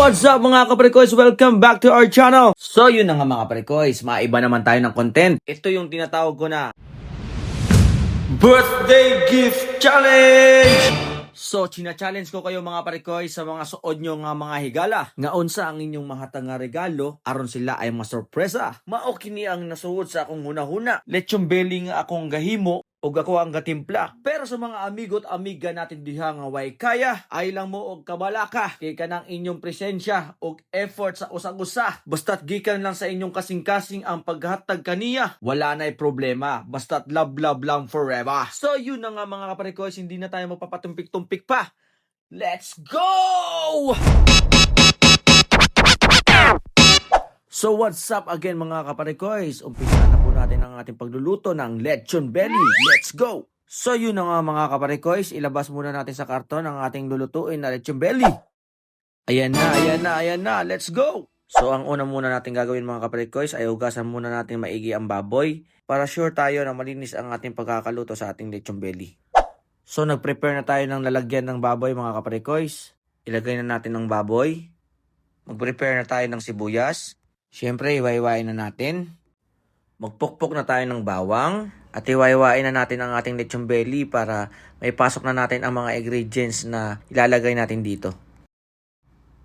What's up mga kaprekoys? Welcome back to our channel. So yun na nga mga kaprekoys, maiba naman tayo ng content. Ito yung tinatawag ko na Birthday Gift Challenge! So, china-challenge ko kayo mga parekoy sa mga suod nyo nga mga higala. Ngaon sa ang inyong mahatag nga regalo, aron sila ay masurpresa. Mao kini ang nasuod sa akong hunahuna. Lechong belly nga akong gahimo, og ako ang gatimpla. Pero sa mga amigo at amiga natin diha nga way kaya, ay lang mo og kabalaka kay kanang inyong presensya og effort sa usag-usa. Basta't gikan lang sa inyong kasing-kasing ang paghatag kaniya, wala na'y problema. Basta't love lang forever. So yun na nga mga kaparekoys, hindi na tayo magpapatumpik-tumpik pa. Let's go! So what's up again mga kaparekoys? Umpisa na po natin ang ating pagluluto ng lechon belly. Let's go! So yun na nga mga kaparekoys, ilabas muna natin sa karton ang ating lulutuin na lechon belly. Ayan na, let's go! So ang una muna natin gagawin mga kaparekoys ay hugasan muna natin maigi ang baboy para sure tayo na malinis ang ating pagkakaluto sa ating lechon belly. So nag-prepare na tayo ng lalagyan ng baboy mga kaparekoys. Ilagay na natin ang baboy. Mag-prepare na tayo ng sibuyas. Siyempre, iwaiwain na natin. Magpukpok na tayo ng bawang. At iwaiwain na natin ang ating lechon belly para may pasok na natin ang mga ingredients na ilalagay natin dito.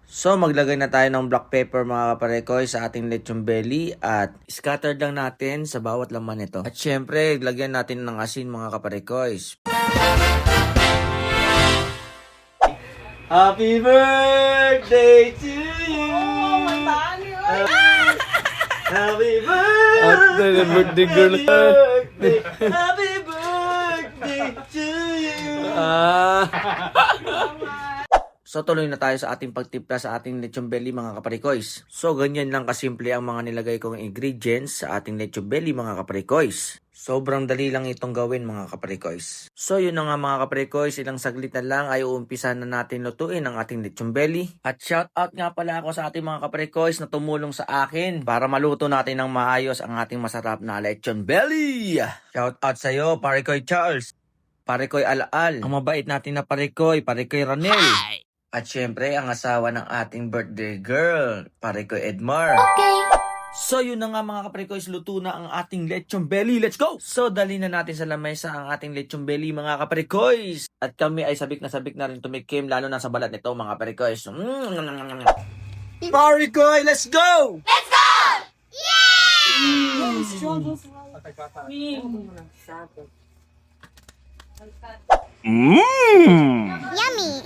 So, maglagay na tayo ng black pepper mga kaparekoy sa ating lechon belly at scattered lang natin sa bawat laman nito. At siyempre, lagyan natin ng asin mga kaparekoys. Happy birthday to you! Happy birthday, girl. Happy birthday to you. So tuloy na tayo sa ating pagtimpla sa ating lechon belly mga kaparikoys. So ganyan lang kasimple ang mga nilagay kong ingredients sa ating lechon belly mga kaparikoys. Sobrang dali lang itong gawin mga kaparikoys. So yun na nga mga kaparikoys, ilang saglit na lang ay uumpisa na natin lutuin ang ating lechon belly. At shout out nga pala ako sa ating mga kaparikoys na tumulong sa akin para maluto natin ng maayos ang ating masarap na lechon belly. Shout out sa iyo, Parikoy Charles, Parikoy Alaal, ang mabait natin na Parikoy Ranel. Hi! At syempre, ang asawa ng ating birthday girl, Parikoy Edmar. Okay. So yun na nga mga kaparikoys, luto na ang ating lechon belly. Let's go! So dali na natin sa lamesa ang ating lechon belly mga kaparikoys. At kami ay sabik na rin tumikim, lalo na sa balat nito mga kaparikoys. Parikoy, let's go! Let's go! Yay! Yummy!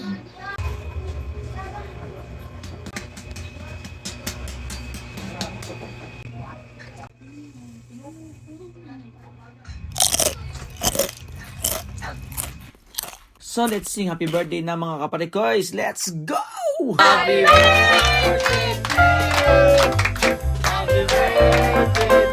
So let's sing happy birthday na mga kaparikoys. Let's go! Happy birthday to you! Happy birthday to you!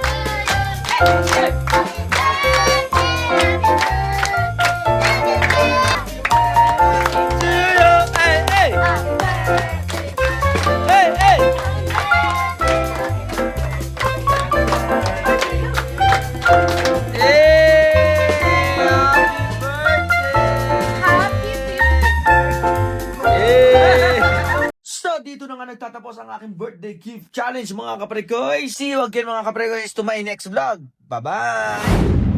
Dito na nga nagtatapos ang aking birthday gift challenge mga kaparikoy. See you again mga kaparikoy to my next vlog. Bye-bye!